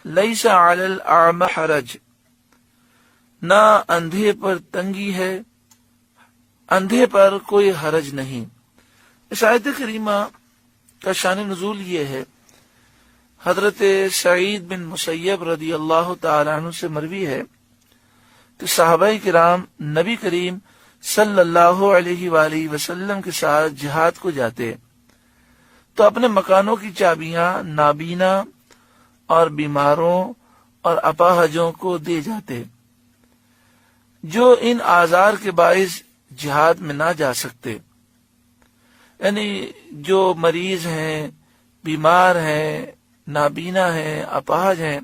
لیس علی الاعمى حرج، نہ اندھے پر تنگی ہے، اندھے پر کوئی حرج نہیں۔ اس آیت کریمہ کا شان نزول یہ ہے، حضرت سعید بن مسیب رضی اللہ تعالی عنہ سے مروی ہے کہ صحابہ کرام نبی کریم صلی اللہ علیہ وآلہ وسلم کے ساتھ جہاد کو جاتے تو اپنے مکانوں کی چابیاں نابینا اور بیماروں اور اپاہجوں کو دے جاتے، جو ان آزار کے باعث جہاد میں نہ جا سکتے، یعنی جو مریض ہیں، بیمار ہیں، نابینا ہیں، اپاہج ہیں،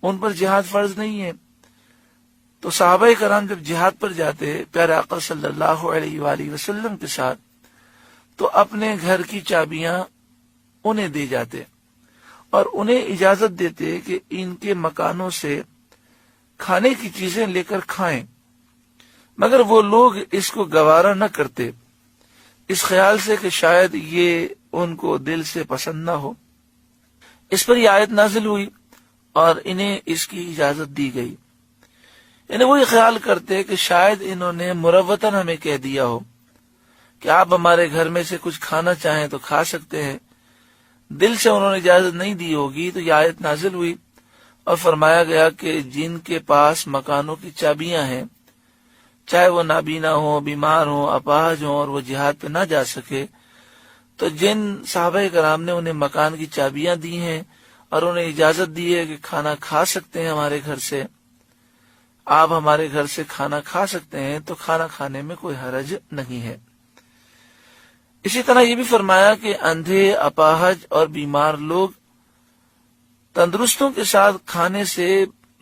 ان پر جہاد فرض نہیں ہے۔ تو صحابہ کرام جب جہاد پر جاتے پیارے آقا صلی اللہ علیہ وآلہ وسلم کے ساتھ تو اپنے گھر کی چابیاں انہیں دے جاتے اور انہیں اجازت دیتے کہ ان کے مکانوں سے کھانے کی چیزیں لے کر کھائیں، مگر وہ لوگ اس کو گوارا نہ کرتے، اس خیال سے کہ شاید یہ ان کو دل سے پسند نہ ہو۔ اس پر یہ آیت نازل ہوئی اور انہیں اس کی اجازت دی گئی، یعنی وہ یہ خیال کرتے کہ شاید انہوں نے مروتاً ہمیں کہہ دیا ہو کہ آپ ہمارے گھر میں سے کچھ کھانا چاہیں تو کھا سکتے ہیں، دل سے انہوں نے اجازت نہیں دی ہوگی۔ تو یہ آیت نازل ہوئی اور فرمایا گیا کہ جن کے پاس مکانوں کی چابیاں ہیں، چاہے وہ نابینا ہوں، بیمار ہوں، اپاہج ہوں اور وہ جہاد پہ نہ جا سکے، تو جن صحابہ کرام نے انہیں مکان کی چابیاں دی ہیں اور انہیں اجازت دی ہے کہ کھانا کھا سکتے ہیں ہمارے گھر سے، آپ ہمارے گھر سے کھانا کھا سکتے ہیں، تو کھانا کھانے میں کوئی حرج نہیں ہے۔ اسی طرح یہ بھی فرمایا کہ اندھے، اپاہج اور بیمار لوگ تندرستوں کے ساتھ کھانے سے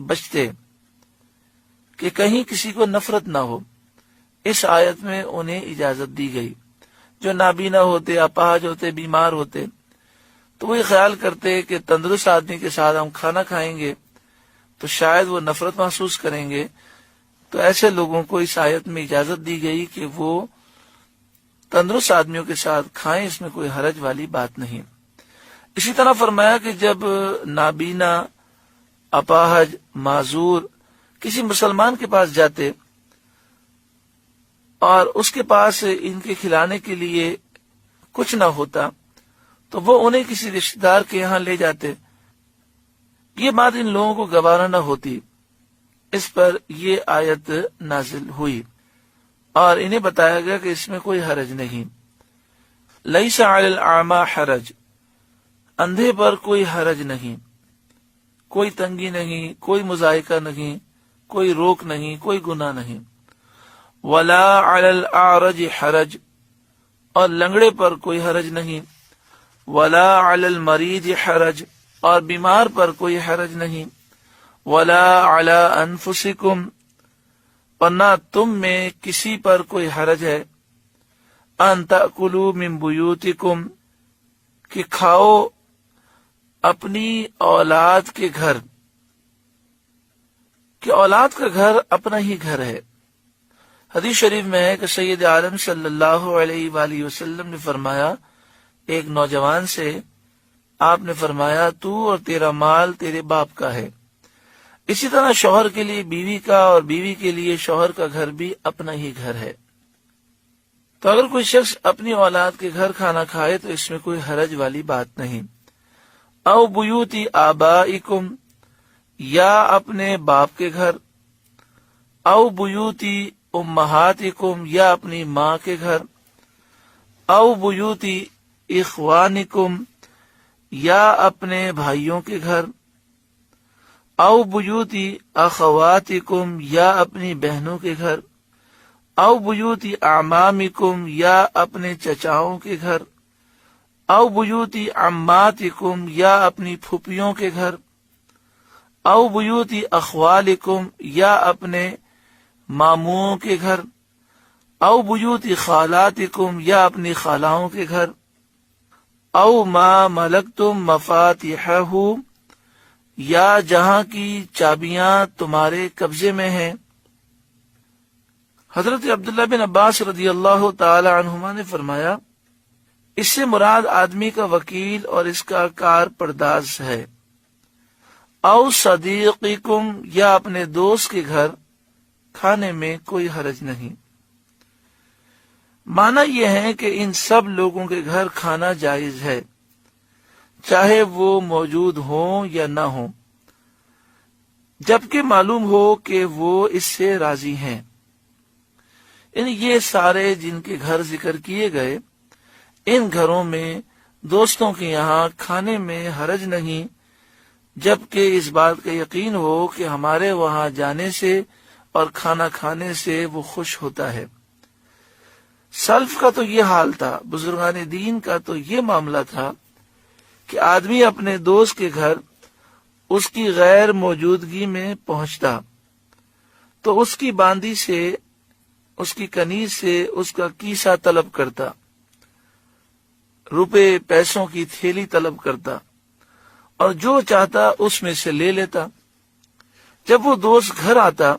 بچتے کہ کہیں کسی کو نفرت نہ ہو، اس آیت میں انہیں اجازت دی گئی۔ جو نابینا ہوتے، اپاہج ہوتے، بیمار ہوتے، تو وہ یہ خیال کرتے کہ تندرست آدمی کے ساتھ ہم کھانا کھائیں گے تو شاید وہ نفرت محسوس کریں گے، تو ایسے لوگوں کو اس آیت میں اجازت دی گئی کہ وہ تندرست آدمیوں کے ساتھ کھائیں، اس میں کوئی حرج والی بات نہیں۔ اسی طرح فرمایا کہ جب نابینا، اپاہج، معذور کسی مسلمان کے پاس جاتے اور اس کے پاس ان کے کھلانے کے لیے کچھ نہ ہوتا تو وہ انہیں کسی رشتہ دار کے یہاں لے جاتے، یہ بات ان لوگوں کو گوارا نہ ہوتی، اس پر یہ آیت نازل ہوئی اور انہیں بتایا گیا کہ اس میں کوئی حرج نہیں۔ لیس علی الاعمى حرج، اندھے پر کوئی حرج نہیں، کوئی تنگی نہیں، کوئی مضائقہ نہیں، کوئی روک نہیں، کوئی گناہ نہیں۔ ولا علی الاعرج حرج، اور لنگڑے پر کوئی حرج نہیں۔ ولا علی المریض حرج، اور بیمار پر کوئی حرج نہیں۔ ولا علی انفسکم، اور نہ تم میں کسی پر کوئی حرج ہے۔ ان تأکلوا من بیوتکم، کہ کھاؤ اپنی اولاد کے گھر، کہ اولاد کا گھر اپنا ہی گھر ہے۔ حدیث شریف میں ہے کہ سید عالم صلی اللہ علیہ وآلہ وسلم نے فرمایا ایک نوجوان سے، آپ نے فرمایا تو اور تیرا مال تیرے باپ کا ہے۔ اسی طرح شوہر کے لیے بیوی کا اور بیوی کے لیے شوہر کا گھر بھی اپنا ہی گھر ہے۔ تو اگر کوئی شخص اپنی اولاد کے گھر کھانا کھائے تو اس میں کوئی حرج والی بات نہیں۔ او بیوتی آبائکم، یا اپنے باپ کے گھر۔ او بیوتی امہاتکم، یا اپنی ماں کے گھر۔ او بیوتی اخوانکم، یا اپنے بھائیوں کے گھر۔ او بیوتی اخواتکم، یا اپنی بہنوں کے گھر۔ او بیوتی اعمامکم، یا اپنے چچاؤں کے گھر۔ او بیوتی عماتکم، یا اپنی پھوپھیوں کے گھر۔ او بیوتی اخوالکم، یا اپنے ماموں کے گھر۔ او بیوتی خالاتکم، یا اپنی خالاؤں کے گھر۔ او ما ملکتم مفاتیحہ، یا جہاں کی چابیاں تمہارے قبضے میں ہیں۔ حضرت عبداللہ بن عباس رضی اللہ تعالی عنہما نے فرمایا اس سے مراد آدمی کا وکیل اور اس کا کار پرداز ہے۔ او صدیقکم یا اپنے دوست کے گھر کھانے میں کوئی حرج نہیں۔ معنی یہ ہے کہ ان سب لوگوں کے گھر کھانا جائز ہے، چاہے وہ موجود ہوں یا نہ ہوں، جبکہ معلوم ہو کہ وہ اس سے راضی ہیں۔ یہ سارے جن کے گھر ذکر کیے گئے، ان گھروں میں دوستوں کے یہاں کھانے میں حرج نہیں، جبکہ اس بات کا یقین ہو کہ ہمارے وہاں جانے سے اور کھانا کھانے سے وہ خوش ہوتا ہے۔ سلف کا تو یہ حال تھا، بزرگان دین کا تو یہ معاملہ تھا کہ آدمی اپنے دوست کے گھر اس کی غیر موجودگی میں پہنچتا تو اس کی باندی سے، اس کی کنیز سے اس کا کیسا طلب کرتا، روپے پیسوں کی تھیلی طلب کرتا اور جو چاہتا اس میں سے لے لیتا۔ جب وہ دوست گھر آتا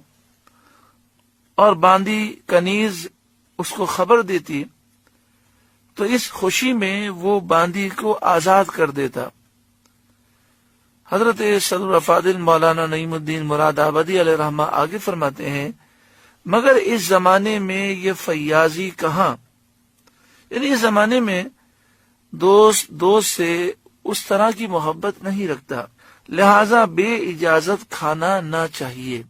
اور باندی کنیز اس کو خبر دیتی تو اس خوشی میں وہ باندی کو آزاد کر دیتا۔ حضرت صدر افاضل مولانا نعیم الدین مراد آبادی علیہ رحمہ آگے فرماتے ہیں، مگر اس زمانے میں یہ فیاضی کہاں، یعنی اس زمانے میں دوست سے اس طرح کی محبت نہیں رکھتا، لہذا بے اجازت کھانا نہ چاہیے۔